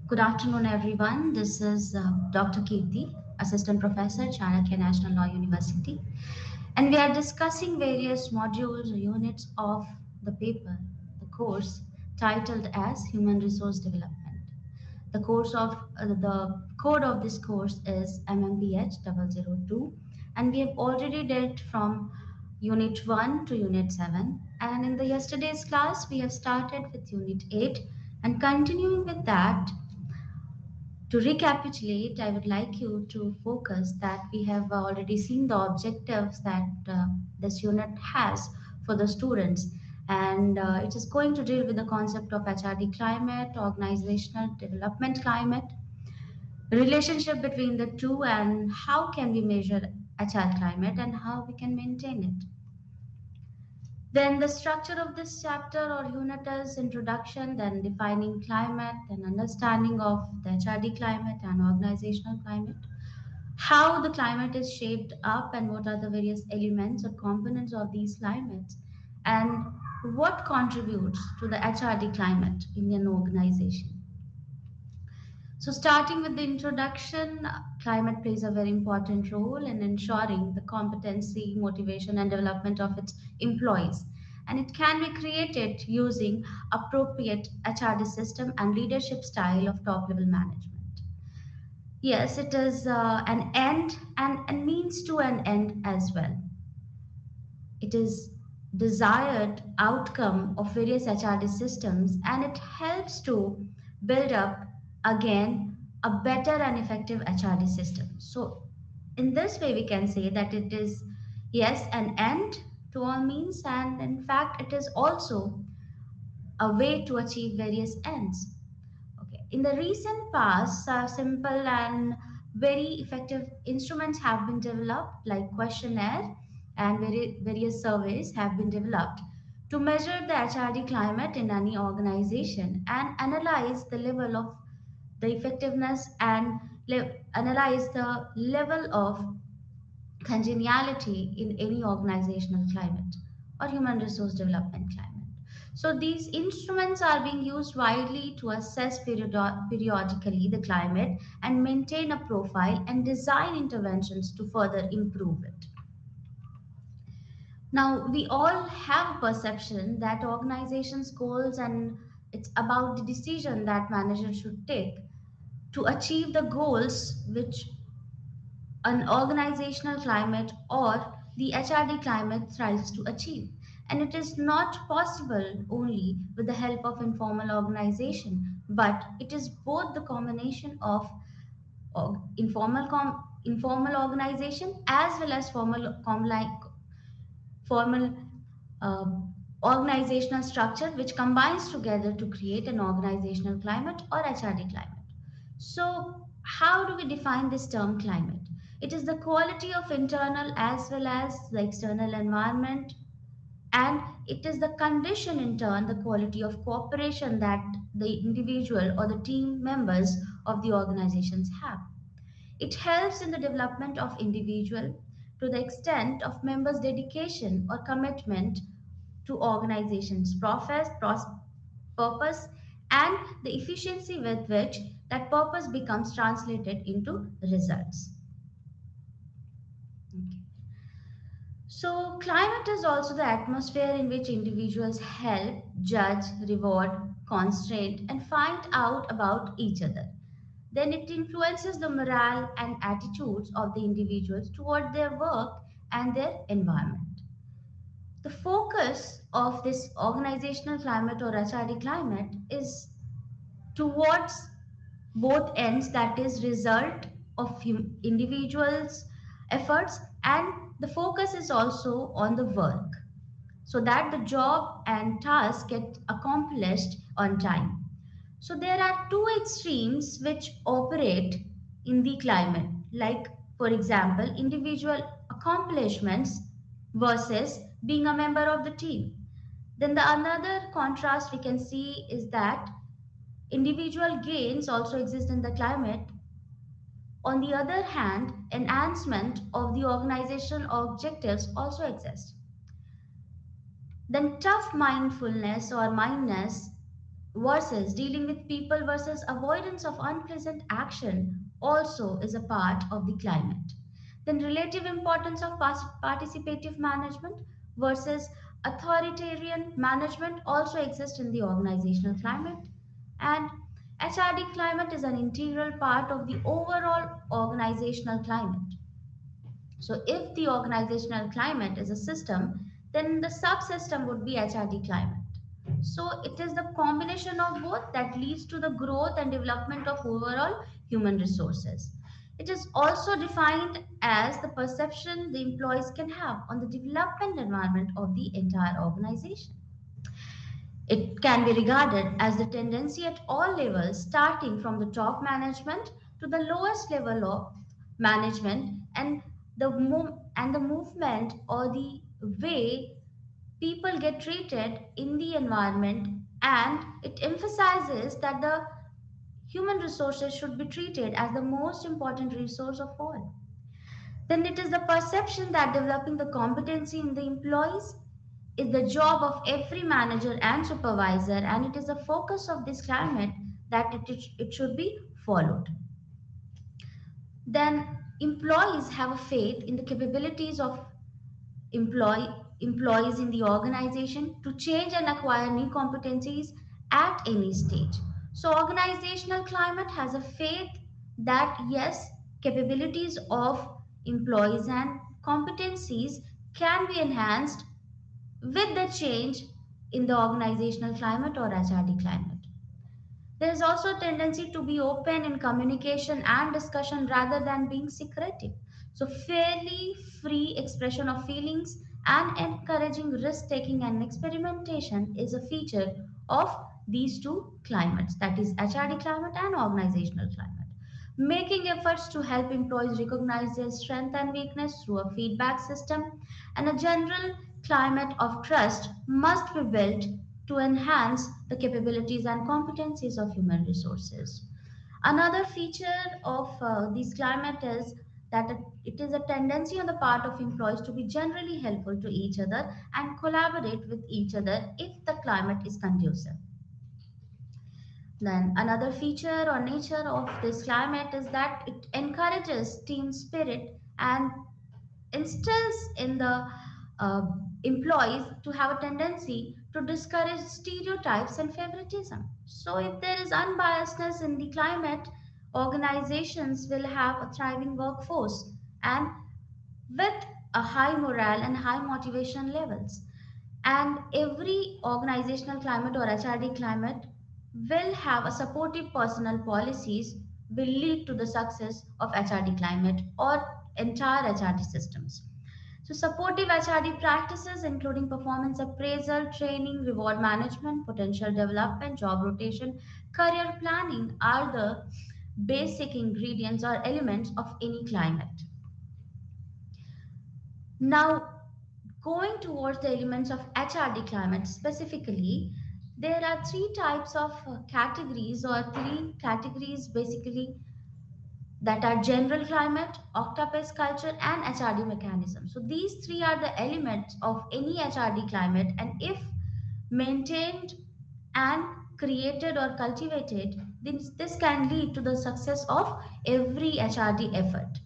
Good afternoon, everyone. This is Dr. Kirti, Assistant Professor, Chanakya National Law University, and we are discussing various modules or units of the paper, the course titled as Human Resource Development. The code of this course is MMPH-002, and we have already dealt from Unit 1 to Unit 7. And in the yesterday's class, we have started with Unit 8, and continuing with that, to recapitulate, I would like you to focus that we have already seen the objectives that this unit has for the students, and it is going to deal with the concept of HRD climate, organizational development climate, relationship between the two, and how can we measure HR climate and how we can maintain it. Then the structure of this chapter or unit is introduction, then defining climate, then understanding of the HRD climate and organizational climate, how the climate is shaped up and what are the various elements or components of these climates, and what contributes to the HRD climate in an organization. So, starting with the introduction, climate plays a very important role in ensuring the competency, motivation, and development of its employees. And it can be created using appropriate HRD system and leadership style of top level management. Yes, it is an end and means to an end as well. It is desired outcome of various HRD systems, and it helps to build up again a better and effective HRD system. So in this way we can say that it is, yes, an end to all means, and in fact it is also a way to achieve various ends. Okay. In the recent past, simple and very effective instruments have been developed, like questionnaire and various surveys have been developed to measure the HRD climate in any organization and analyze the level of the effectiveness and analyze the level of congeniality in any organizational climate or human resource development climate. So these instruments are being used widely to assess periodically the climate and maintain a profile and design interventions to further improve it. Now, we all have a perception that organizations' goals and it's about the decision that managers should take to achieve the goals which an organizational climate or the HRD climate thrives to achieve. And it is not possible only with the help of informal organization, but it is both the combination of informal organization as well as formal uh, organizational structure which combines together to create an organizational climate or HRD climate. So, how do we define this term climate? It is the quality of internal as well as the external environment, and it is the condition in turn, the quality of cooperation that the individual or the team members of the organizations have. It helps in the development of individual to the extent of members' dedication or commitment to organization's purpose, and the efficiency with which that purpose becomes translated into results. Okay. So, climate is also the atmosphere in which individuals help, judge, reward, constrain, and find out about each other. Then it influences the morale and attitudes of the individuals toward their work and their environment. The focus of this organizational climate or HRD climate is towards both ends, that is result of individuals efforts, and the focus is also on the work so that the job and task get accomplished on time. So there are two extremes which operate in the climate, like for example individual accomplishments versus being a member of the team. Then the another contrast we can see is that Individual gains also exist in the climate. On the other hand, enhancement of the organizational objectives also exists. Then tough mindfulness or mindness versus dealing with people versus avoidance of unpleasant action also is a part of the climate. Then relative importance of participative management versus authoritarian management also exist in the organizational climate. And HRD climate is an integral part of the overall organizational climate. So if the organizational climate is a system, then the subsystem would be HRD climate. So it is the combination of both that leads to the growth and development of overall human resources. It is also defined as the perception the employees can have on the development environment of the entire organization. It can be regarded as the tendency at all levels, starting from the top management to the lowest level of management, and the movement or the way people get treated in the environment, and it emphasizes that the human resources should be treated as the most important resource of all. Then it is the perception that developing the competency in the employees is the job of every manager and supervisor, and it is the focus of this climate that it should be followed. Then employees have a faith in the capabilities of employ, employees in the organization to change and acquire new competencies at any stage. So organizational climate has a faith that yes, capabilities of employees and competencies can be enhanced with the change in the organizational climate or HRD climate. There is also a tendency to be open in communication and discussion rather than being secretive. So, fairly free expression of feelings and encouraging risk taking and experimentation is a feature of these two climates, that is, HRD climate and organizational climate. Making efforts to help employees recognize their strength and weakness through a feedback system, and a general climate of trust must be built to enhance the capabilities and competencies of human resources. Another feature of this climate is that it is a tendency on the part of employees to be generally helpful to each other and collaborate with each other if the climate is conducive. Then, another feature or nature of this climate is that it encourages team spirit and instills in the uh, employees to have a tendency to discourage stereotypes and favoritism. So, if there is unbiasedness in the climate, organizations will have a thriving workforce and with a high morale and high motivation levels. And every organizational climate or HRD climate will have a supportive personal policies will lead to the success of HRD climate or entire HRD systems. So supportive HRD practices including performance appraisal, training, reward management, potential development, job rotation, career planning are the basic ingredients or elements of any climate. Now, going towards the elements of HRD climate specifically, there are three types of categories or three categories basically that are general climate, octopus culture, and HRD mechanism. So these three are the elements of any HRD climate, and if maintained and created or cultivated, this can lead to the success of every HRD effort.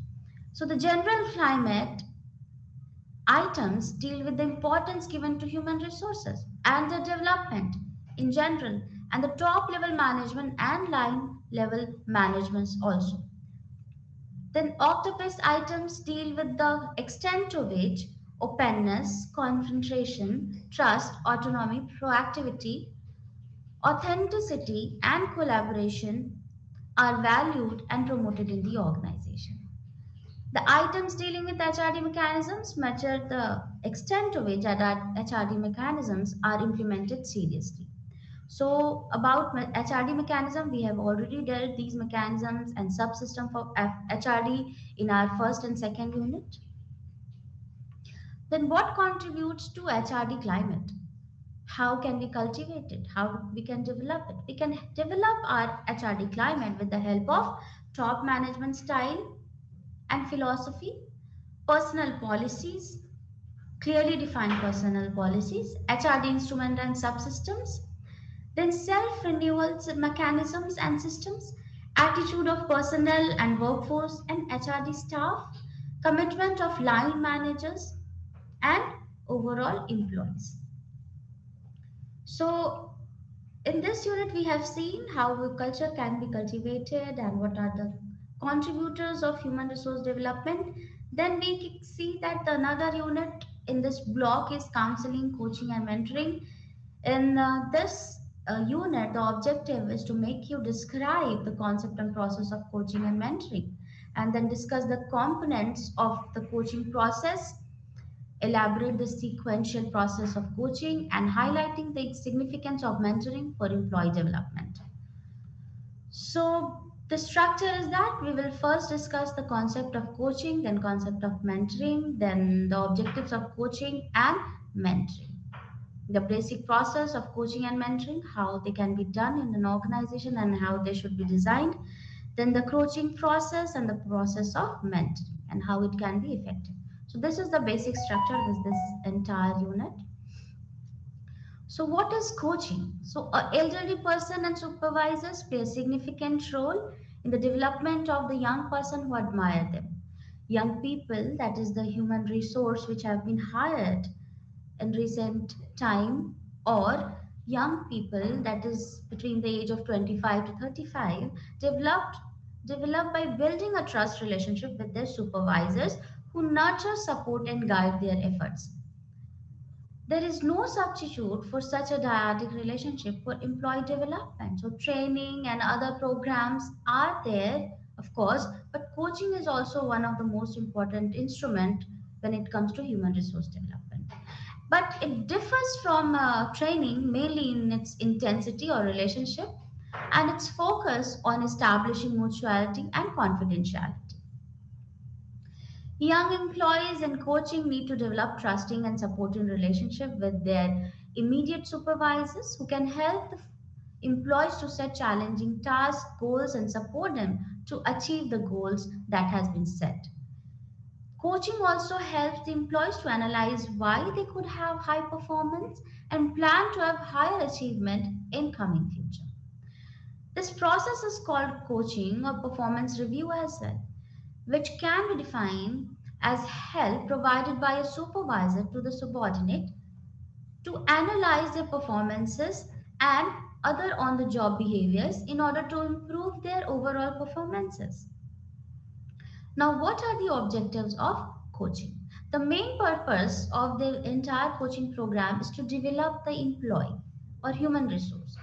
So the general climate items deal with the importance given to human resources and their development in general, and the top level management and line level managements also. Then octopus items deal with the extent to which openness, concentration, trust, autonomy, proactivity, authenticity, and collaboration are valued and promoted in the organization. The items dealing with HRD mechanisms measure the extent to which HRD mechanisms are implemented seriously. So, about HRD mechanism, we have already dealt these mechanisms and subsystem for HRD in our first and second unit. Then, what contributes to HRD climate? How can we cultivate it? How we can develop it? We can develop our HRD climate with the help of top management style and philosophy, personal policies, clearly defined personal policies, HRD instrument and subsystems, then self renewal mechanisms and systems, attitude of personnel and workforce and HRD staff, commitment of line managers, and overall employees. So, in this unit, we have seen how culture can be cultivated and what are the contributors of human resource development. Then we see that another unit in this block is counseling, coaching, and mentoring. In this unit, the objective is to make you describe the concept and process of coaching and mentoring, and then discuss the components of the coaching process, elaborate the sequential process of coaching, and highlighting the significance of mentoring for employee development. So the structure is that we will first discuss the concept of coaching, then concept of mentoring, then the objectives of coaching and mentoring, the basic process of coaching and mentoring, how they can be done in an organization and how they should be designed, then the coaching process and the process of mentoring and how it can be effective. So this is the basic structure of this entire unit. So what is coaching? So a elderly person and supervisors play a significant role in the development of the young person who admire them. Young people, that is the human resource which have been hired in recent time, or young people that is between the age of 25 to 35, developed by building a trust relationship with their supervisors who nurture, support and guide their efforts. There is no substitute for such a dyadic relationship for employee development. So training and other programs are there, of course, but coaching is also one of the most important instrument when it comes to human resource development. But it differs from training mainly in its intensity or relationship and its focus on establishing mutuality and confidentiality. Young employees in coaching need to develop trusting and supporting relationship with their immediate supervisors who can help the employees to set challenging tasks, goals, and support them to achieve the goals that has been set. Coaching also helps the employees to analyze why they could have high performance and plan to have higher achievement in coming future. This process is called coaching or performance review as well, which can be defined as help provided by a supervisor to the subordinate to analyze their performances and other on the job behaviors in order to improve their overall performances. Now, what are the objectives of coaching? The main purpose of the entire coaching program is to develop the employee or human resource.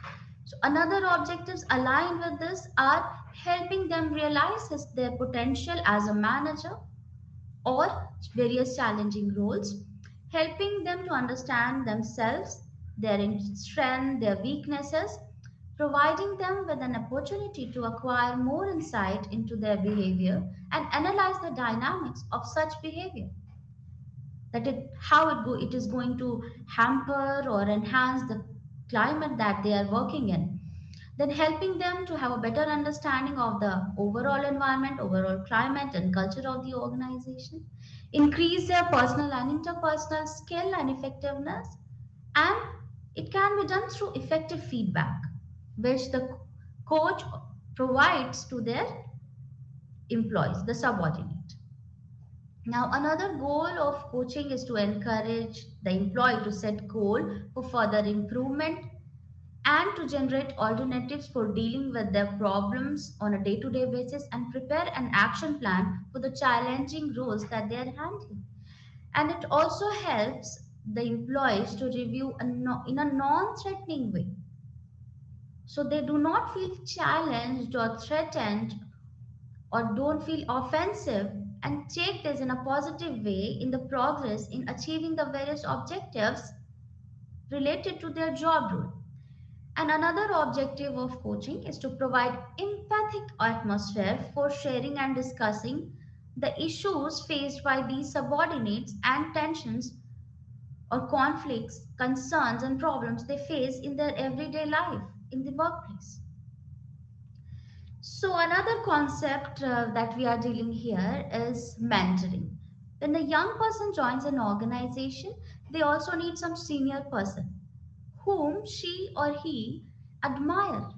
So, another objectives aligned with this are helping them realize their potential as a manager or various challenging roles, helping them to understand themselves, their strengths, their weaknesses, providing them with an opportunity to acquire more insight into their behavior and analyze the dynamics of such behavior, that it is going to hamper or enhance the climate that they are working in, then helping them to have a better understanding of the overall environment, overall climate and culture of the organization, increase their personal and interpersonal skill and effectiveness, and it can be done through effective feedback which the coach provides to their employees, the subordinate. Now, another goal of coaching is to encourage the employee to set goal for further improvement and to generate alternatives for dealing with their problems on a day-to-day basis and prepare an action plan for the challenging roles that they are handling. And it also helps the employees to review in a non-threatening way, so they do not feel challenged or threatened or don't feel offensive, and take this in a positive way in the progress in achieving the various objectives related to their job role. And another objective of coaching is to provide empathic atmosphere for sharing and discussing the issues faced by these subordinates and tensions or conflicts, concerns, and problems they face in their everyday life in the workplace. So, another concept that we are dealing here is mentoring. When a young person joins an organization, they also need some senior person whom she or he admire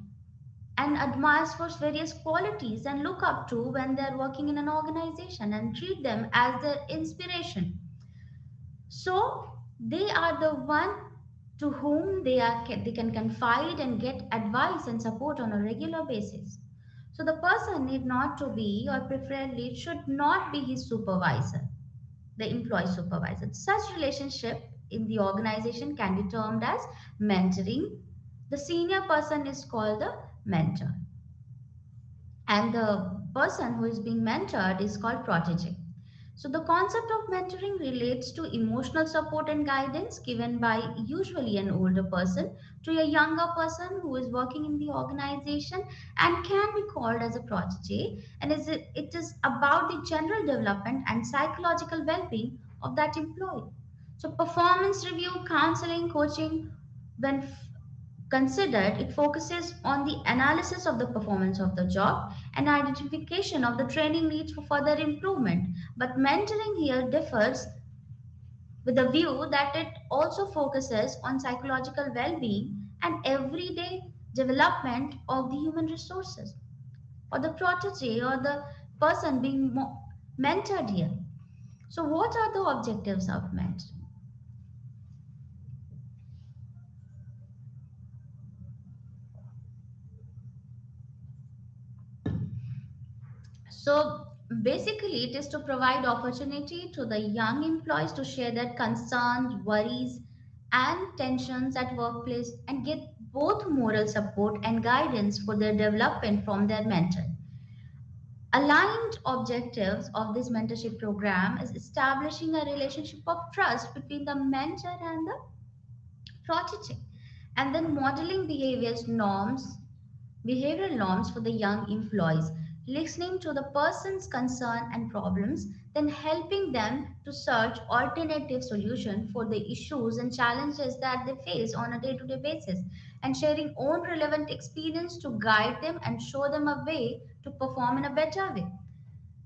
and admires for various qualities and look up to when they're working in an organization and treat them as their inspiration. So they are the one to whom they can confide and get advice and support on a regular basis. So the person need not to be, or preferably should not be, his supervisor, the employee supervisor. Such relationship in the organization can be termed as mentoring. The senior person is called the mentor, and the person who is being mentored is called protege. So the concept of mentoring relates to emotional support and guidance given by usually an older person to a younger person who is working in the organization and can be called as a protege, and it is about the general development and psychological well-being of that employee. So performance review, counseling, coaching, when considered, it focuses on the analysis of the performance of the job and identification of the training needs for further improvement. But mentoring here differs with the view that it also focuses on psychological well being and everyday development of the human resources or the protege or the person being mentored here. So, what are the objectives of mentoring? So basically, it is to provide opportunity to the young employees to share their concerns, worries, and tensions at workplace and get both moral support and guidance for their development from their mentor. Aligned objectives of this mentorship program is establishing a relationship of trust between the mentor and the protege, and then modeling behavioral norms for the young employees, listening to the person's concern and problems, then helping them to search alternative solutions for the issues and challenges that they face on a day-to-day basis, and sharing own relevant experience to guide them and show them a way to perform in a better way.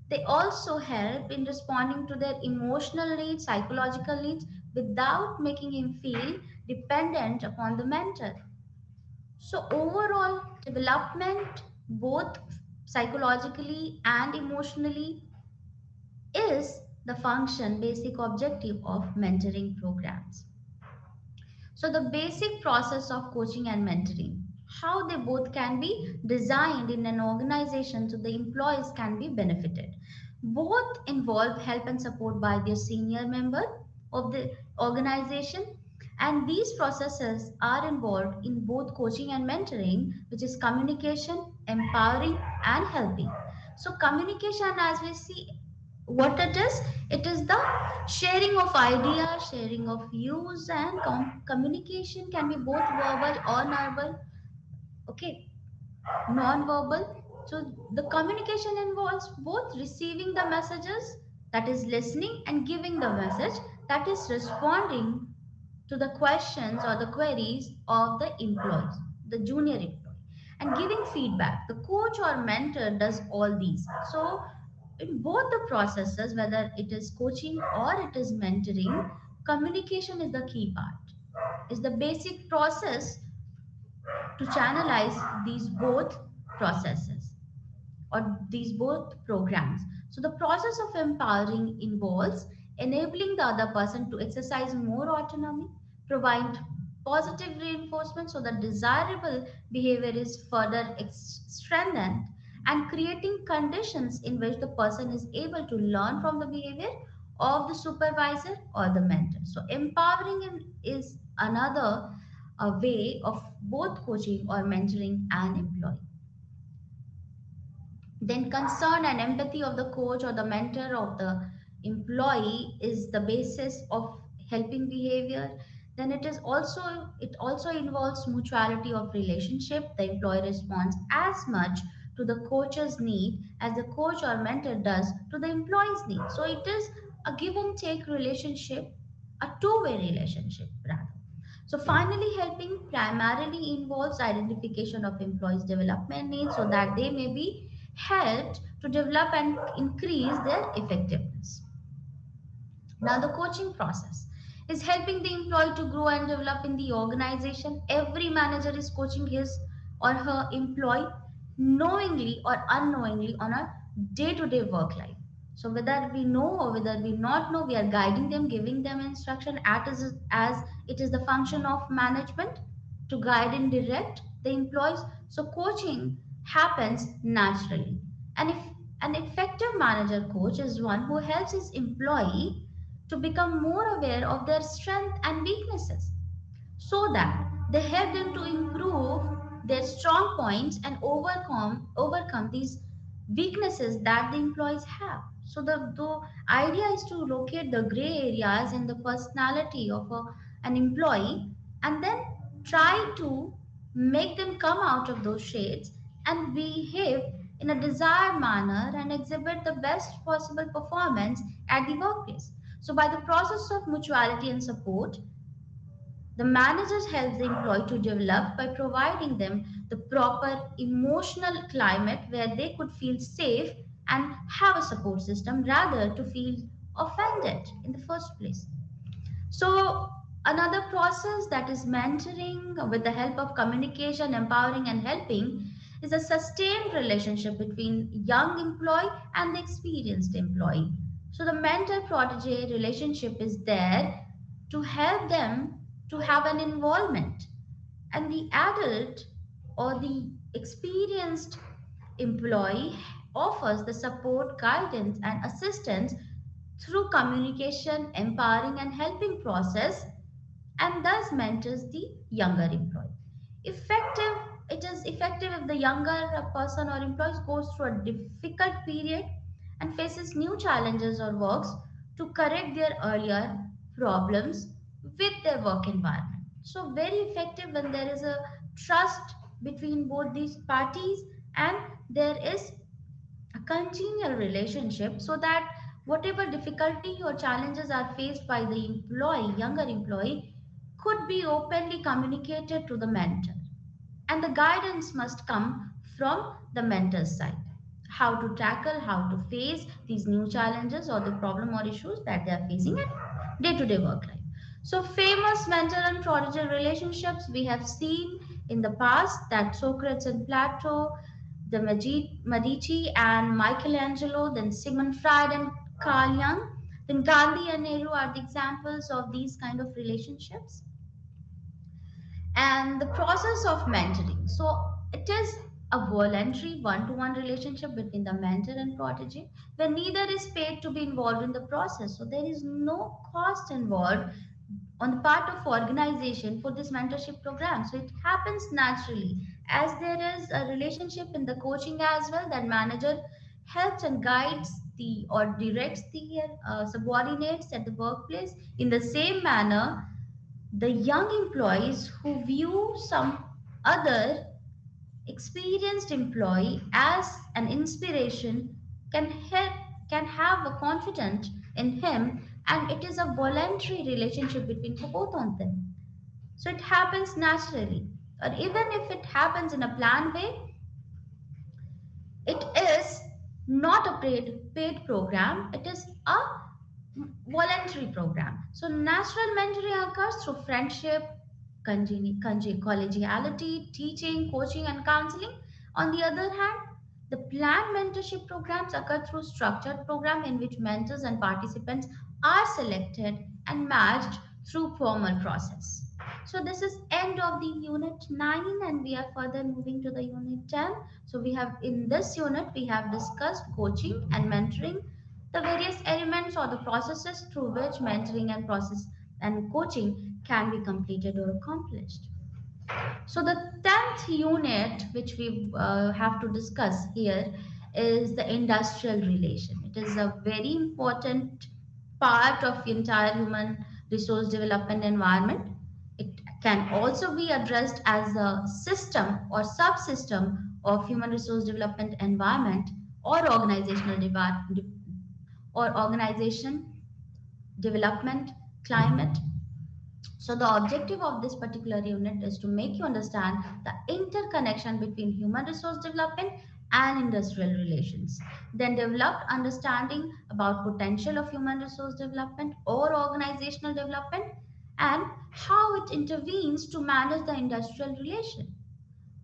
They also help in responding to their emotional needs, psychological needs, without making him feel dependent upon the mentor. So, overall development, both psychologically and emotionally, is the function, basic objective of mentoring programs. So, the basic process of coaching and mentoring, how they both can be designed in an organization so the employees can be benefited. Both involve help and support by their senior member of the organization, and these processes are involved in both coaching and mentoring, which is communication, empowering, and helping. So, communication, as we see, what it is the sharing of ideas, sharing of views, and communication can be both verbal or non-verbal. Okay, non-verbal. So the communication involves both receiving the messages, that is listening, and giving the message, that is responding to the questions or the queries of the employees, the junior employee, and giving feedback. The coach or mentor does all these. So in both the processes, whether it is coaching or it is mentoring, communication is the key part, is the basic process to channelize these both processes or these both programs. So the process of empowering involves enabling the other person to exercise more autonomy, provide positive reinforcement so that desirable behavior is further strengthened, and creating conditions in which the person is able to learn from the behavior of the supervisor or the mentor. So empowering is another way of both coaching or mentoring an employee. Then concern and empathy of the coach or the mentor of the employee is the basis of helping behavior. Then it also involves mutuality of relationship. The employee responds as much to the coach's need as the coach or mentor does to the employee's need. So it is a give and take relationship, a two-way relationship rather. So finally, helping primarily involves identification of employees' development needs so that they may be helped to develop and increase their effectiveness. Now, the coaching process is helping the employee to grow and develop in the organization. Every manager is coaching his or her employee knowingly or unknowingly on a day to day work life. So, whether we know or whether we not know, we are guiding them, giving them instruction as it is the function of management to guide and direct the employees. So, coaching happens naturally. And if an effective manager coach is one who helps his employee to become more aware of their strengths and weaknesses so that they help them to improve their strong points and overcome these weaknesses that the employees have. So the idea is to locate the gray areas in the personality of an employee and then try to make them come out of those shades and behave in a desired manner and exhibit the best possible performance at the workplace. So by the process of mutuality and support, the managers help the employee to develop by providing them the proper emotional climate where they could feel safe and have a support system rather to feel offended in the first place. So, another process that is mentoring with the help of communication, empowering, and helping is a sustained relationship between young employee and the experienced employee. So, the mentor protege relationship is there to help them to have an involvement, and the adult or the experienced employee offers the support, guidance, and assistance through communication, empowering, and helping process, and thus mentors the younger employee. Effective, it is effective if the younger person or employee goes through a difficult period and faces new challenges or works to correct their earlier problems with their work environment. So, very effective when there is a trust between both these parties and there is a congenial relationship so that whatever difficulty or challenges are faced by the employee, younger employee, could be openly communicated to the mentor. And the guidance must come from the mentor's side. How to tackle, how to face these new challenges or the problem or issues that they are facing in day to day work life. So, famous mentor and prodigal relationships we have seen in the past that Socrates and Plato, the Medici and Michelangelo, then Sigmund Freud and Carl Jung, then Gandhi and Nehru are the examples of these kind of relationships. And the process of mentoring. So it is a voluntary one-to-one relationship between the mentor and protege where neither is paid to be involved in the process. So there is no cost involved on the part of organization for this mentorship program. So it happens naturally as there is a relationship in the coaching as well that manager helps and guides the or directs the subordinates at the workplace in the same manner the young employees who view some other experienced employee as an inspiration can help can have a confidence in him, and it is a voluntary relationship between both of them. So it happens naturally, or even if it happens in a planned way, it is not a paid program, it is a voluntary program. So natural mentoring occurs through friendship, collegiality, teaching, coaching, and counseling. On the other hand, the planned mentorship programs occur through structured program in which mentors and participants are selected and matched through formal process. So this is end of the unit 9 and we are further moving to the unit 10. So we have in this unit we have discussed coaching and mentoring, the various elements or the processes through which mentoring and process and coaching can be completed or accomplished. So the 10th unit which we have to discuss here is the industrial relation. It is a very important part of entire human resource development environment. It can also be addressed as a system or subsystem of human resource development environment or organization development climate. So the objective of this particular unit is to make you understand the interconnection between human resource development and industrial relations. Then developed understanding about potential of human resource development or organizational development and how it intervenes to manage the industrial relation.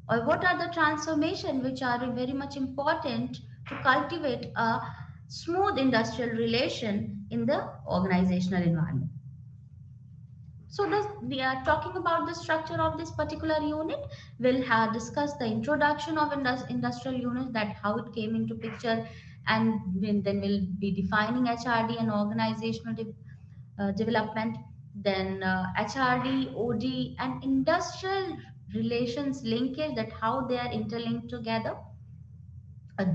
Or what are the transformations which are very much important to cultivate a smooth industrial relation in the organizational environment. So we are talking about the structure of this particular unit. We'll have discuss the introduction of industrial units, that how it came into picture, and then we'll be defining HRD and organizational development. Then HRD, OD, and industrial relations linkage, that how they are interlinked together,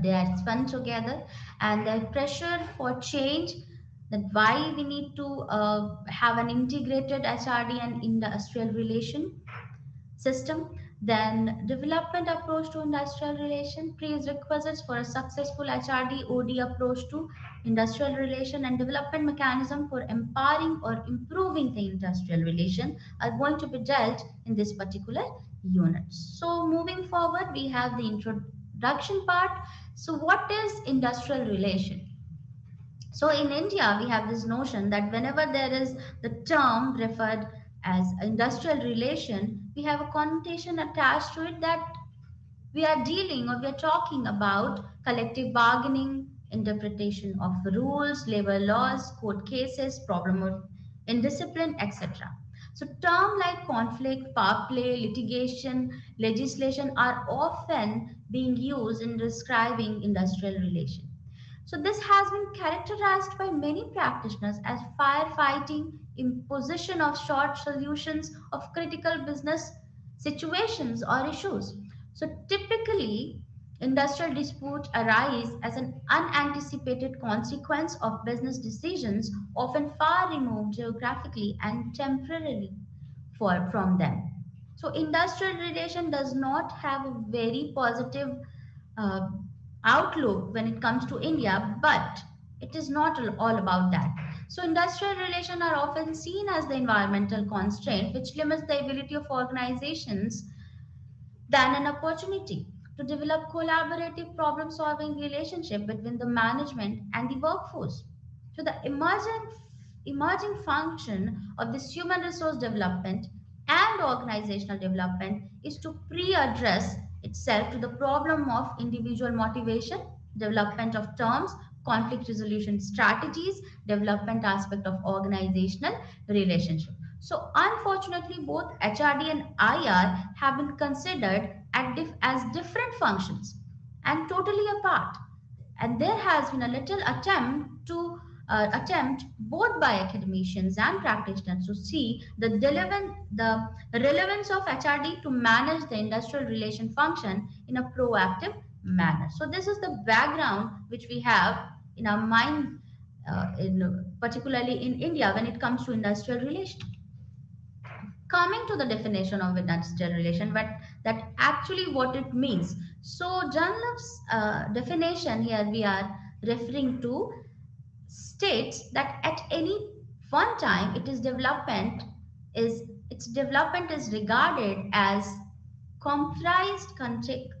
they are spun together, and the pressure for change, that why we need to have an integrated HRD and industrial relation system. Then development approach to industrial relation, prerequisites for a successful HRD OD approach to industrial relation, and development mechanism for empowering or improving the industrial relation are going to be dealt in this particular unit. So moving forward, we have the introduction part. So what is industrial relation? So in India, we have this notion that whenever there is the term referred as industrial relation, we have a connotation attached to it, that we are dealing or we are talking about collective bargaining, interpretation of rules, labor laws, court cases, problem of indiscipline, etc. So terms like conflict, power play, litigation, legislation are often being used in describing industrial relation. So this has been characterized by many practitioners as firefighting, imposition of short solutions of critical business situations or issues. So typically, industrial disputes arise as an unanticipated consequence of business decisions, often far removed geographically and temporarily from them. So industrial relation does not have a very positive uh, outlook when it comes to India, but it is not all about that. So industrial relations are often seen as the environmental constraint which limits the ability of organizations than an opportunity to develop collaborative problem solving relationship between the management and the workforce. So the emerging function of this human resource development and organizational development is to pre-address itself to the problem of individual motivation, development of terms, conflict resolution strategies, development aspect of organizational relationship. So unfortunately, both HRD and IR have been considered as different functions and totally apart. And there has been a little attempt both by academicians and practitioners to see the relevance of HRD to manage the industrial relation function in a proactive manner. So this is the background which we have in our mind, particularly in India when it comes to industrial relation. Coming to the definition of industrial relation, but that actually what it means. So Dunlop's definition here we are referring to states that at any one time is its development is regarded as comprised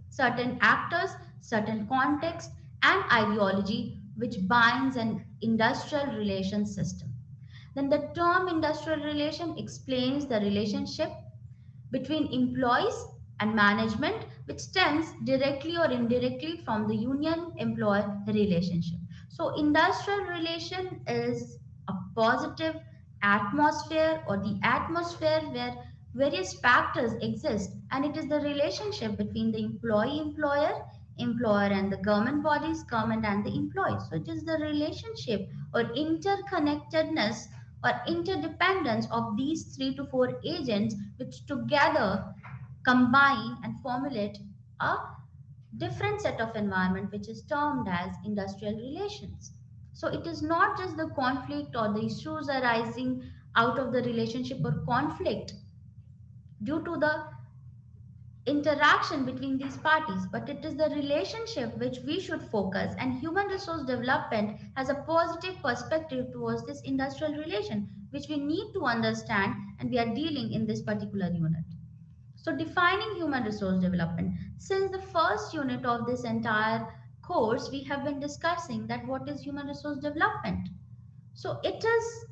certain actors, certain context and ideology which binds an industrial relation system. Then the term industrial relation explains the relationship between employees and management, which stems directly or indirectly from the union employer relationship. So, industrial relation is a positive atmosphere or the atmosphere where various factors exist, and it is the relationship between the employer and the government bodies, government and the employee. So, it is the relationship or interconnectedness or interdependence of these three to four agents which together combine and formulate a different set of environment which is termed as industrial relations. So it is not just the conflict or the issues arising out of the relationship or conflict due to the interaction between these parties, but it is the relationship which we should focus. And human resource development has a positive perspective towards this industrial relation, which we need to understand and we are dealing in this particular unit. So, defining human resource development. Since the first unit of this entire course, we have been discussing that what is human resource development. So it is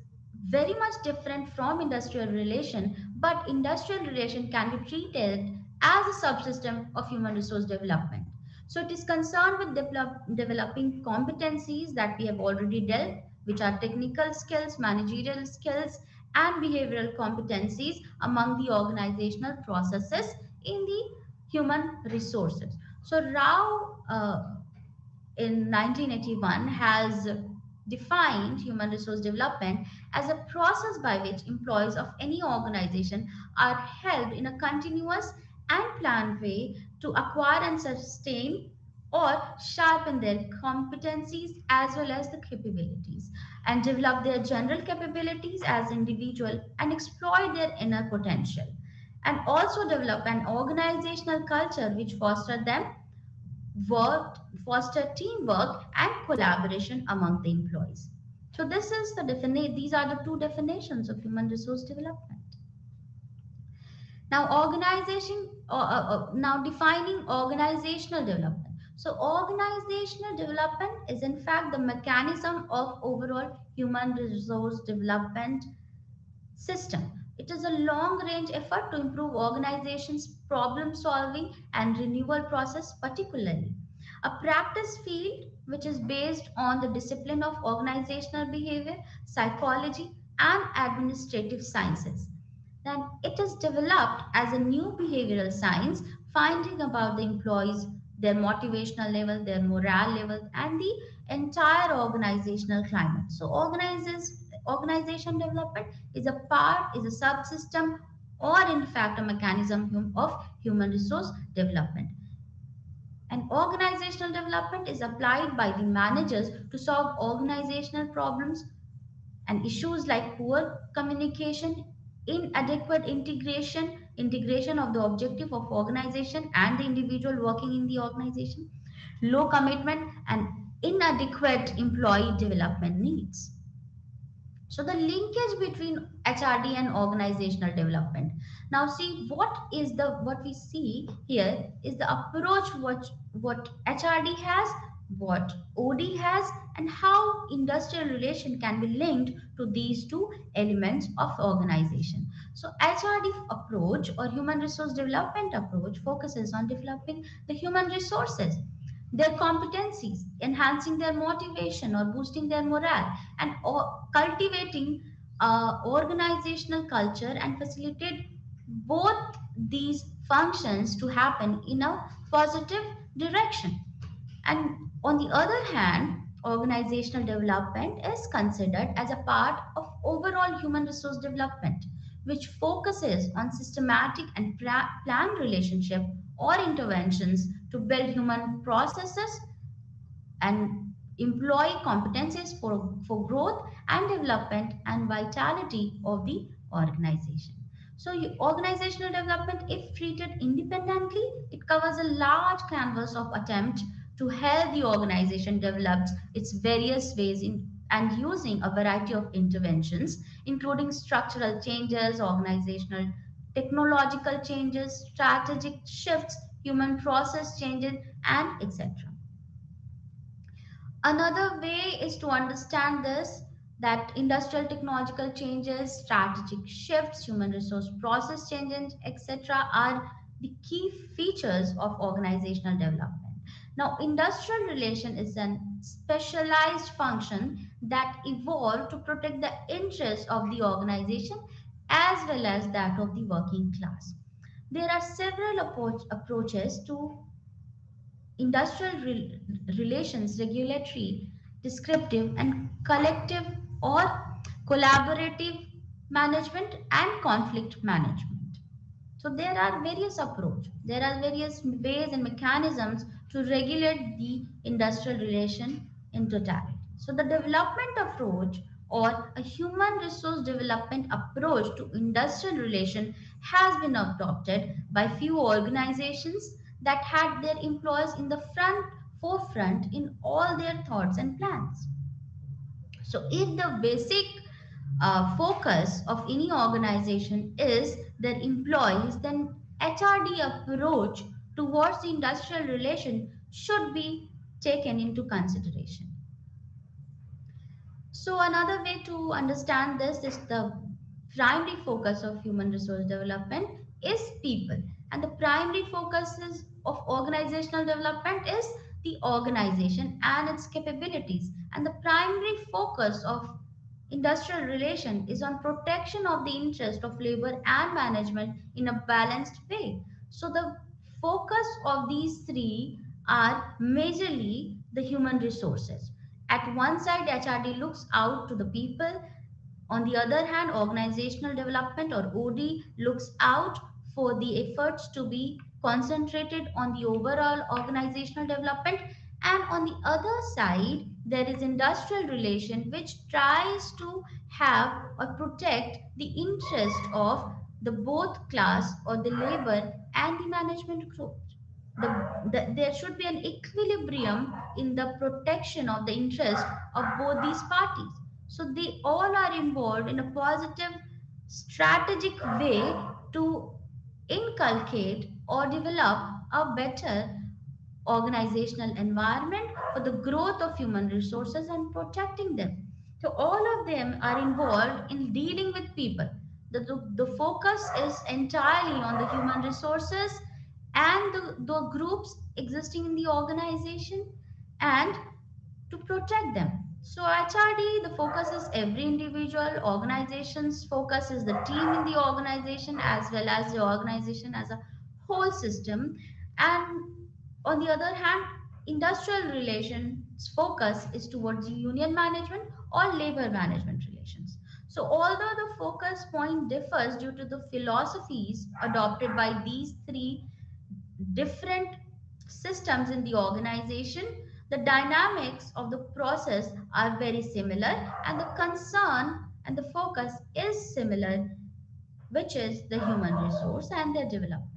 very much different from industrial relation, but industrial relation can be treated as a subsystem of human resource development. So it is concerned with developing competencies that we have already dealt, which are technical skills, managerial skills, and behavioral competencies among the organizational processes in the human resources. So Rao in 1981 has defined human resource development as a process by which employees of any organization are helped in a continuous and planned way to acquire and sustain or sharpen their competencies as well as the capabilities and develop their general capabilities as individual and exploit their inner potential and also develop an organizational culture which foster them worked, foster teamwork and collaboration among the employees. So this is the these are the two definitions of human resource development. Now defining organizational development. So organizational development is in fact the mechanism of overall human resource development system. It is a long range effort to improve organizations' problem solving and renewal process, particularly. A practice field which is based on the discipline of organizational behavior, psychology, and administrative sciences. Then it is developed as a new behavioral science, finding about the employees, their motivational level, their morale level, and the entire organizational climate. So organization development is a part, is a subsystem, or in fact a mechanism of human resource development. And organizational development is applied by the managers to solve organizational problems and issues like poor communication, inadequate integration of the objective of organization and the individual working in the organization, low commitment and inadequate employee development needs. So the linkage between HRD and organizational development. Now see what we see here is the approach what HRD has, what OD has, and how industrial relation can be linked to these two elements of organization. So HRD approach or human resource development approach focuses on developing the human resources, their competencies, enhancing their motivation or boosting their morale, and cultivating organizational culture and facilitate both these functions to happen in a positive direction. And on the other hand, organizational development is considered as a part of overall human resource development, which focuses on systematic and planned relationship or interventions to build human processes and employee competencies for growth and development and vitality of the organization. So, organizational development, if treated independently, it covers a large canvas of attempt to help the organization develop its various ways in and using a variety of interventions, including structural changes, organizational technological changes, strategic shifts, human process changes, and etc. Another way is to understand this that industrial technological changes, strategic shifts, human resource process changes, etc., are the key features of organizational development. Now, industrial relation is a specialized function that evolved to protect the interests of the organization as well as that of the working class. There are several approaches to industrial relations, regulatory, descriptive, and collective or collaborative management and conflict management. So there are various approach. There are various ways and mechanisms to regulate the industrial relation in totality. So the development approach or a human resource development approach to industrial relation has been adopted by few organizations that had their employees in the forefront in all their thoughts and plans. So if the basic focus of any organization is their employees, then HRD approach towards the industrial relation should be taken into consideration. So another way to understand this is the primary focus of human resource development is people, and the primary focuses of organizational development is the organization and its capabilities, and the primary focus of industrial relation is on protection of the interest of labor and management in a balanced way. So the focus of these three are majorly the human resources. At one side, HRD looks out to the people. On the other hand, organizational development or OD looks out for the efforts to be concentrated on the overall organizational development. And on the other side, there is industrial relation which tries to have or protect the interest of the both class or the labor and the management group. There should be an equilibrium in the protection of the interest of both these parties. So they all are involved in a positive, strategic way to inculcate or develop a better organizational environment for the growth of human resources and protecting them. So all of them are involved in dealing with people. The focus is entirely on the human resources and the groups existing in the organization and to protect them. So HRD, the focus is every individual, organization's focus is the team in the organization as well as the organization as a whole system. And on the other hand, industrial relations focus is towards union management or labor management relations. So although the focus point differs due to the philosophies adopted by these three different systems in the organization, the dynamics of the process are very similar and the concern and the focus is similar, which is the human resource and their development.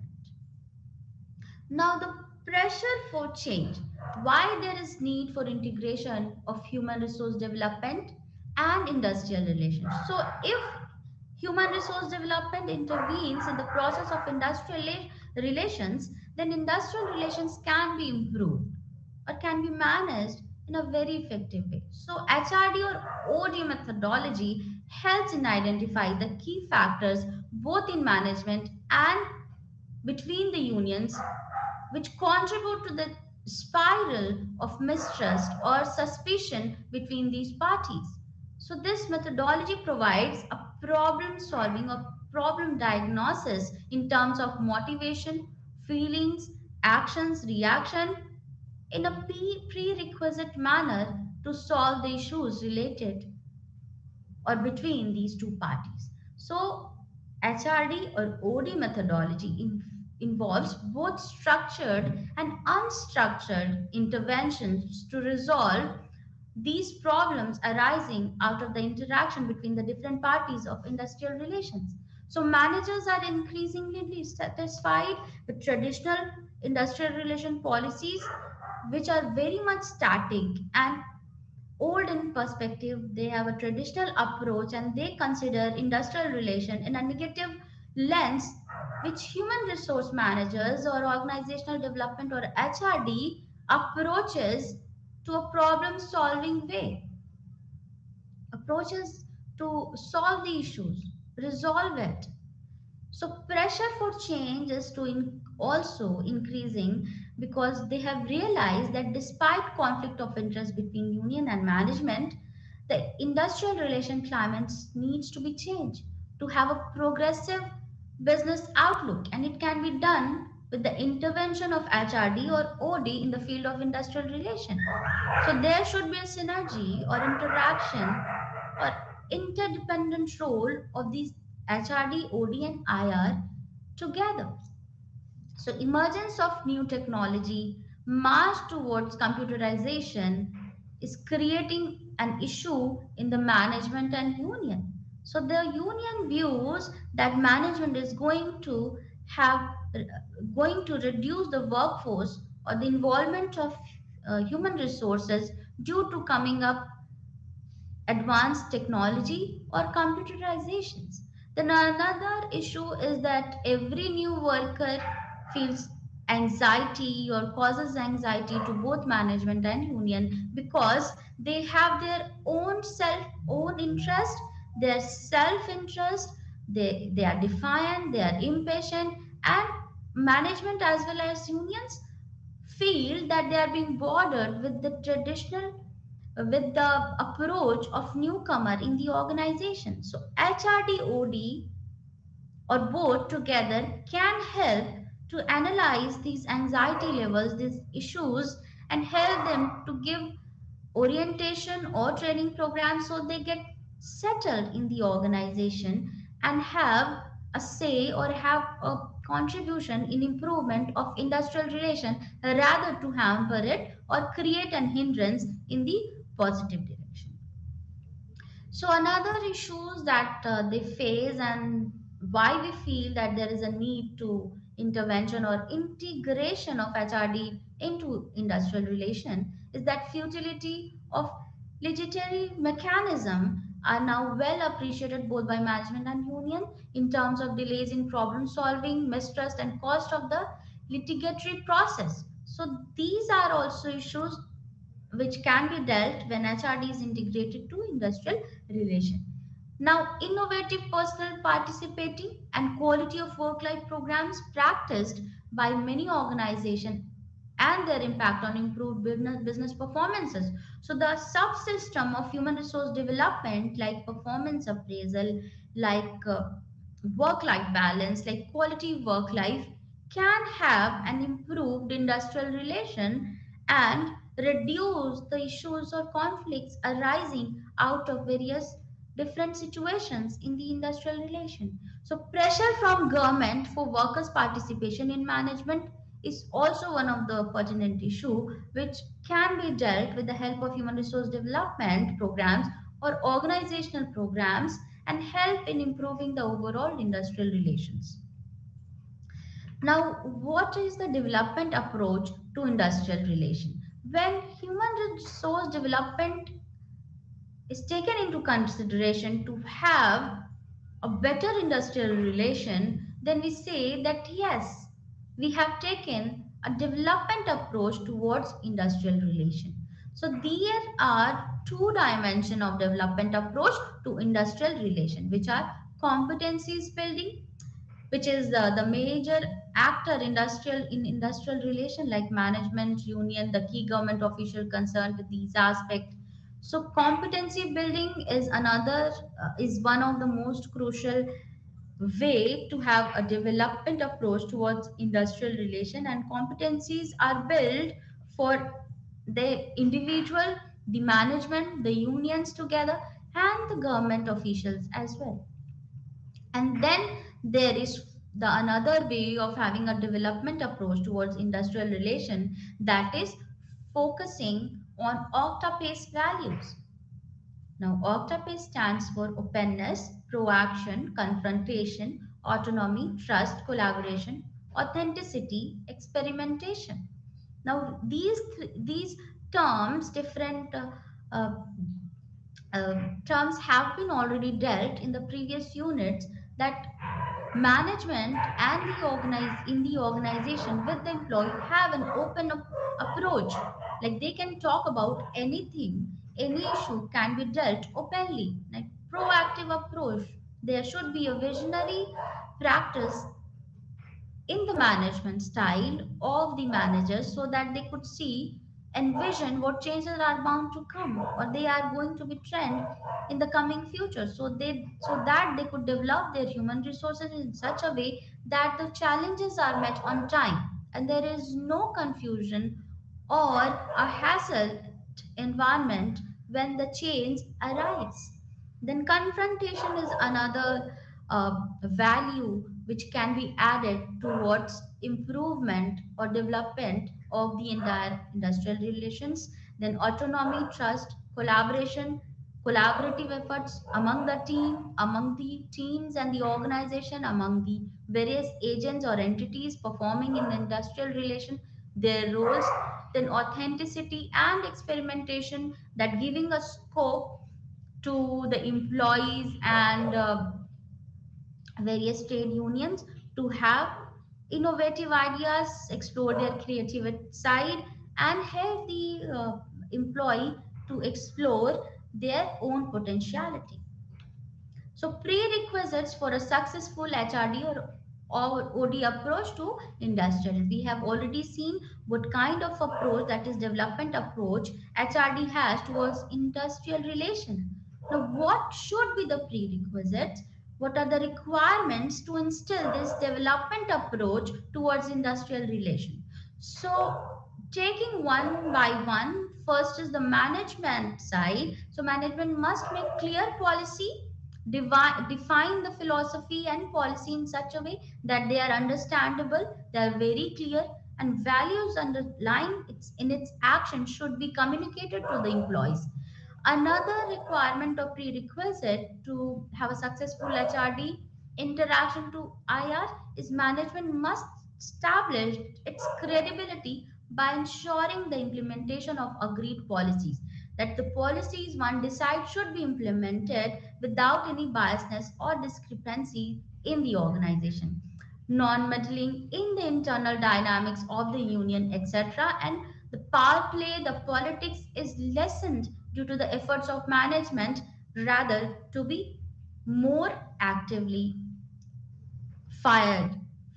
Now, the pressure for change. Why there is need for integration of human resource development and industrial relations. So, if human resource development intervenes in the process of relations, then industrial relations can be improved or can be managed in a very effective way. So, HRD or OD methodology helps in identify the key factors both in management and between the unions which contribute to the spiral of mistrust or suspicion between these parties. So, this methodology provides a problem solving or problem diagnosis in terms of motivation, feelings, actions, reaction in a prerequisite manner to solve the issues related or between these two parties. So, HRD or OD methodology involves both structured and unstructured interventions to resolve these problems arising out of the interaction between the different parties of industrial relations. So, managers are increasingly dissatisfied with traditional industrial relation policies, which are very much static and old in perspective. They have a traditional approach and they consider industrial relation in a negative lens, which human resource managers or organizational development or HRD approaches to a problem solving way, approaches to solve the issues, resolve it. So pressure for change is also increasing because they have realized that despite conflict of interest between union and management, the industrial relation climate needs to be changed to have a progressive business outlook, and it can be done with the intervention of HRD or OD in the field of industrial relation. So there should be a synergy or interaction or interdependent role of these HRD, OD, and IR together. So, emergence of new technology, march towards computerization is creating an issue in the management and union. So, the union views that management is have going to reduce the workforce or the involvement of human resources due to coming up advanced technology or computerizations. Then another issue is that every new worker feels anxiety or causes anxiety to both management and union because they have their own interest, their self interest, they are defiant, they are impatient, and management as well as unions feel that they are being bordered with the traditional with the approach of newcomer in the organization. So HRDOD or both together can help to analyze these anxiety levels, these issues, and help them to give orientation or training programs so they get settled in the organization and have a say or have a contribution in improvement of industrial relation rather to hamper it or create an hindrance in the positive direction. So another issues that they face and why we feel that there is a need to intervention or integration of HRD into industrial relation is that futility of legitimate mechanism are now well appreciated both by management and union in terms of delays in problem solving, mistrust and cost of the litigatory process. So these are also issues which can be dealt when HRD is integrated to industrial relation. Now, innovative personal participating and quality of work life programs practiced by many organizations and their impact on improved business performances. So, the subsystem of human resource development, like performance appraisal, like work life balance, like quality work life, can have an improved industrial relation and reduce the issues or conflicts arising out of various different situations in the industrial relation. So pressure from government for workers participation in management is also one of the pertinent issue which can be dealt with the help of human resource development programs or organizational programs and help in improving the overall industrial relations. Now, what is the development approach to industrial relation? When human resource development is taken into consideration to have a better industrial relation, then we say that yes, we have taken a development approach towards industrial relation. So there are two dimensions of development approach to industrial relation, which are competencies building, which is the major actor industrial in industrial relation like management union, the key government official concerned with these aspects. So competency building is another is one of the most crucial way to have a development approach towards industrial relation, and competencies are built for the individual, the management, the unions together, and the government officials as well. And then there is the another way of having a development approach towards industrial relation, that is focusing on octa-pace values. Now octa-pace stands for openness, proaction, confrontation, autonomy, trust, collaboration, authenticity, experimentation. Now these terms, different uh, terms have been already dealt in the previous units, that management and the in the organization with the employee have an open approach, like they can talk about anything, any issue can be dealt openly, like proactive approach. There should be a visionary practice in the management style of the managers so that they could see and vision what changes are bound to come or they are going to be trend in the coming future, so that they could develop their human resources in such a way that the challenges are met on time and there is no confusion or a hassle environment when the change arrives. Then confrontation is another value which can be added towards improvement or development of the entire industrial relations. Then autonomy, trust, collaboration, collaborative efforts among the team, among the teams and the organization, among the various agents or entities performing in the industrial relation, their roles. Then authenticity and experimentation, that giving a scope to the employees and various trade unions to have innovative ideas, explore their creative side, and help the employee to explore their own potentiality. So, prerequisites for a successful HRD or OD approach to industrial. We have already seen what kind of approach, that is development approach, HRD has towards industrial relation. Now, what should be the prerequisites? What are the requirements to instill this development approach towards industrial relation? So, taking one by one, first is the management side. So, management must make clear policy, define the philosophy and policy in such a way that they are understandable, they are very clear, and values underlying its in its action should be communicated to the employees. Another requirement or prerequisite to have a successful HRD interaction to IR is management must establish its credibility by ensuring the implementation of agreed policies. That the policies one decides should be implemented without any biasness or discrepancy in the organization, non-meddling in the internal dynamics of the union, etc. And the power play, the politics is lessened due to the efforts of management rather to be more actively fired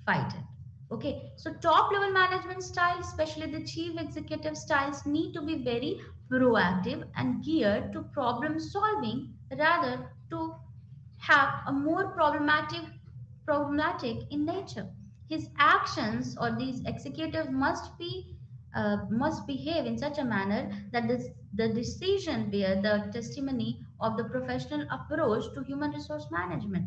fight it. Okay, so top level management style, especially the chief executive styles, need to be very proactive and geared to problem solving rather to have a more problematic in nature. His actions or these executives must behave in such a manner that the decision bear the testimony of the professional approach to human resource management.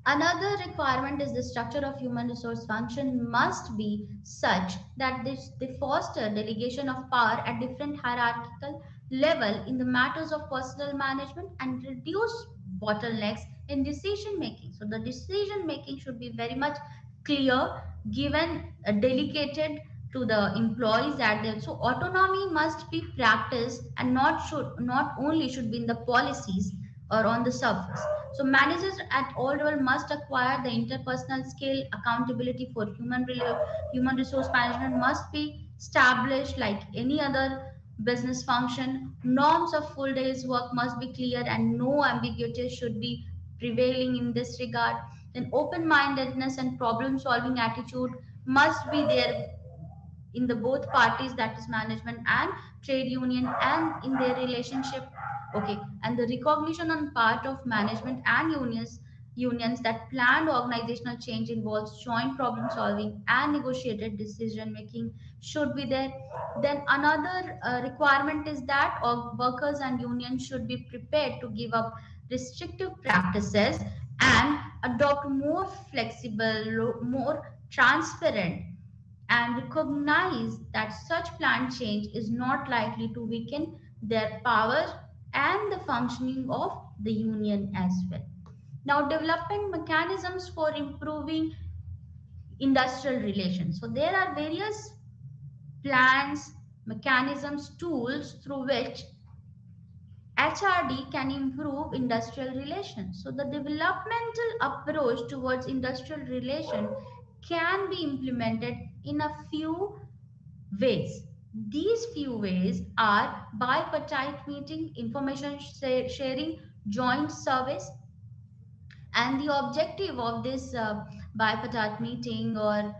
Another requirement is the structure of human resource function must be such that they foster delegation of power at different hierarchical level in the matters of personal management and reduce bottlenecks in decision making. So the decision making should be very much clear, given, delegated to the employees at them. So autonomy must be practiced and not only should be in the policies or on the surface. So managers at all level must acquire the interpersonal skill. Accountability for human resource management must be established like any other business function. Norms of full days work must be clear and no ambiguity should be prevailing in this regard. Then open-mindedness and problem-solving attitude must be there in the both parties, that is management and trade union, and in their relationship. Okay, and the recognition on part of management and unions that planned organizational change involves joint problem solving and negotiated decision making should be there. Then another requirement is that workers and unions should be prepared to give up restrictive practices and adopt more flexible, more transparent, and recognize that such planned change is not likely to weaken their power and the functioning of the union as well. Now, developing mechanisms for improving industrial relations. So, there are various plans, mechanisms, tools through which HRD can improve industrial relations. So, the developmental approach towards industrial relation can be implemented in a few ways. These few ways are bipartite meeting, information sharing, joint service, and the objective of this bipartite meeting or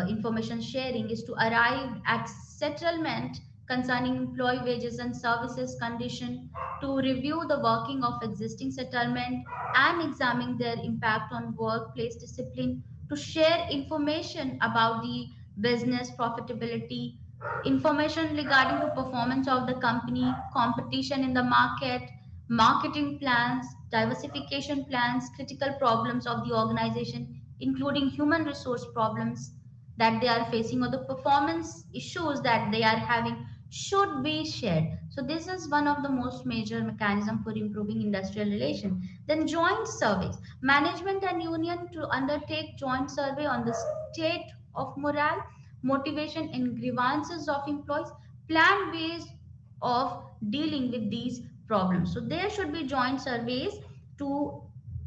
information sharing is to arrive at settlement concerning employee wages and services condition, to review the working of existing settlement and examine their impact on workplace discipline, to share information about the business profitability, information regarding the performance of the company, competition in the market, marketing plans, diversification plans, critical problems of the organization, including human resource problems that they are facing or the performance issues that they are having should be shared. So this is one of the most major mechanism for improving industrial relation. Then joint surveys. Management and union to undertake joint survey on the state of morale, motivation and grievances of employees, plan ways of dealing with these problems. So there should be joint surveys to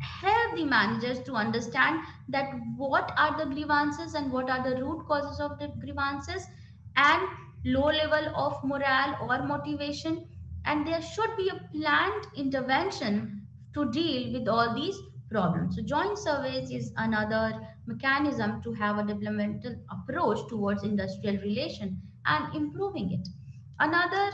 help the managers to understand that what are the grievances and what are the root causes of the grievances and low level of morale or motivation, and there should be a planned intervention to deal with all these problems. So joint surveys is another mechanism to have a developmental approach towards industrial relation and improving it. Another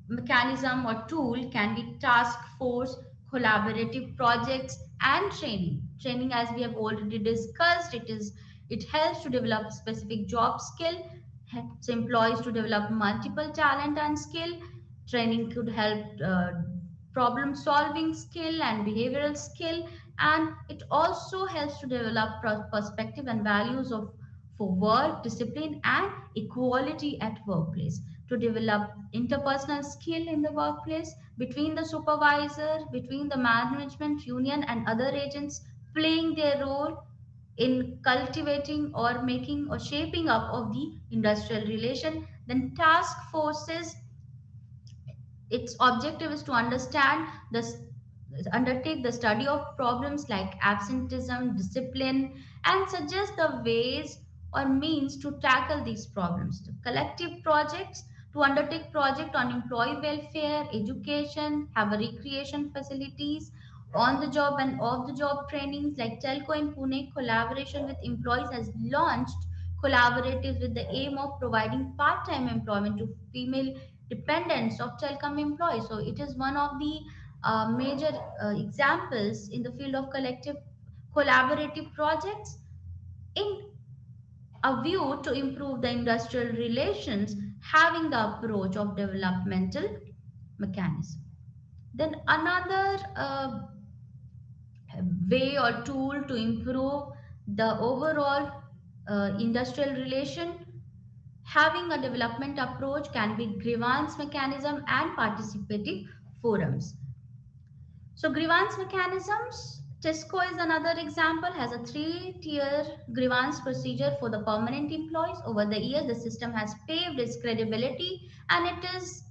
mechanism or tool can be task force, collaborative projects, and training. Training, as we have already discussed, it helps to develop specific job skill, helps employees to develop multiple talent and skill. Training could help problem solving skill and behavioral skill, and it also helps to develop perspective and values of for work discipline and equality at workplace, to develop interpersonal skill in the workplace between the supervisor, between the management, union, and other agents playing their role in cultivating or making or shaping up of the industrial relation. Then task forces, its objective is to understand the undertake the study of problems like absenteeism, discipline, and suggest the ways or means to tackle these problems. The collective projects, to undertake project on employee welfare, education, have a recreation facilities, on the job and off the job trainings. Like Telco in Pune, collaboration with employees has launched collaboratives with the aim of providing part-time employment to female dependents of telecom employees. So it is one of the major examples in the field of collective collaborative projects in a view to improve the industrial relations, having the approach of developmental mechanism. Then another way or tool to improve the overall industrial relation, having a development approach, can be grievance mechanism and participative forums. So grievance mechanisms, Tesco is another example, has a three-tier grievance procedure for the permanent employees. Over the years, the system has paved its credibility, and it has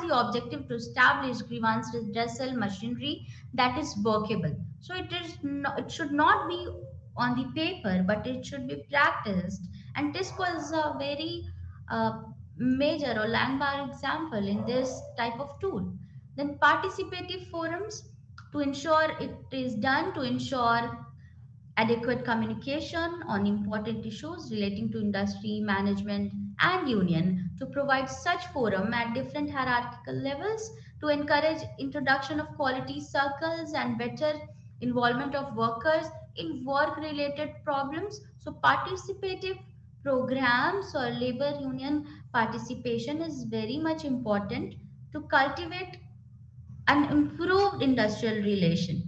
the objective to establish grievance redressal machinery that is workable. So it should not be on the paper, but it should be practiced. And Tesco is a very uh, major or landmark example in this type of tool. Then participative forums, to ensure it is done to ensure adequate communication on important issues relating to industry, management, and union, to provide such forum at different hierarchical levels, to encourage introduction of quality circles and better involvement of workers in work related problems. So participative programs or labor union participation is very much important to cultivate an improved industrial relation.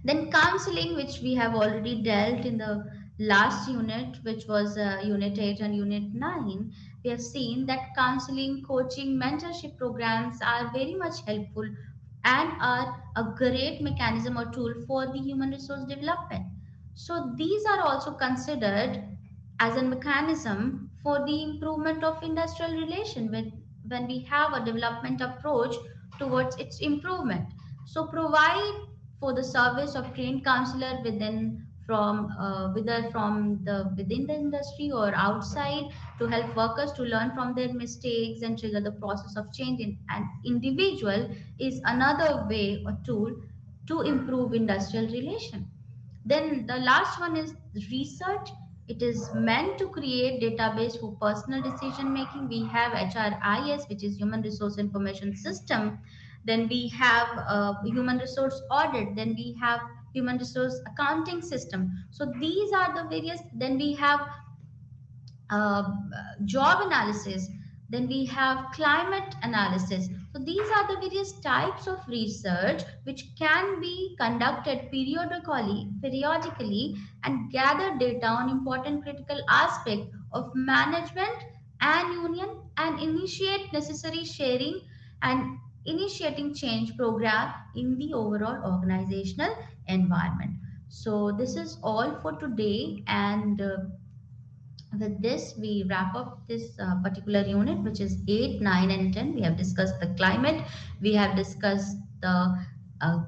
Then counseling, which we have already dealt in the last unit, which was unit 8 and unit 9, we have seen that counseling, coaching, mentorship programs are very much helpful and are a great mechanism or tool for the human resource development. So these are also considered as a mechanism for the improvement of industrial relation when we have a development approach towards its improvement. So provide for the service of trained counselor within from whether from the within the industry or outside, to help workers to learn from their mistakes and trigger the process of change in an individual, is another way or tool to improve industrial relation. Then the last one is research. It is meant to create database for personal decision making. We have HRIS, which is Human Resource Information System. Then we have human resource audit. Then we have human resource accounting system. So these are the various. Then we have uh, job analysis, then we have climate analysis. So these are the various types of research which can be conducted periodically and gather data on important critical aspect of management and union, and initiate necessary sharing and initiating change program in the overall organizational environment. So this is all for today, and With this, we wrap up this particular unit, which is 8, 9, and 10. We have discussed the climate, we have discussed the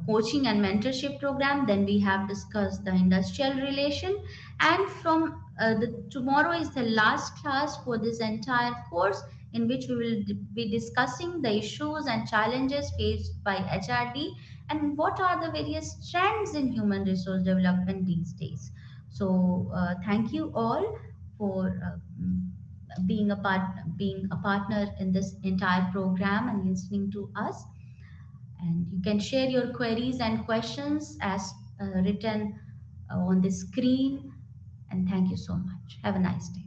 coaching and mentorship program, then we have discussed the industrial relation, and from tomorrow is the last class for this entire course, in which we will be discussing the issues and challenges faced by HRD and what are the various trends in human resource development these days. So, thank you all for being a partner in this entire program and listening to us. And you can share your queries and questions as written on the screen. And thank you so much. Have a nice day.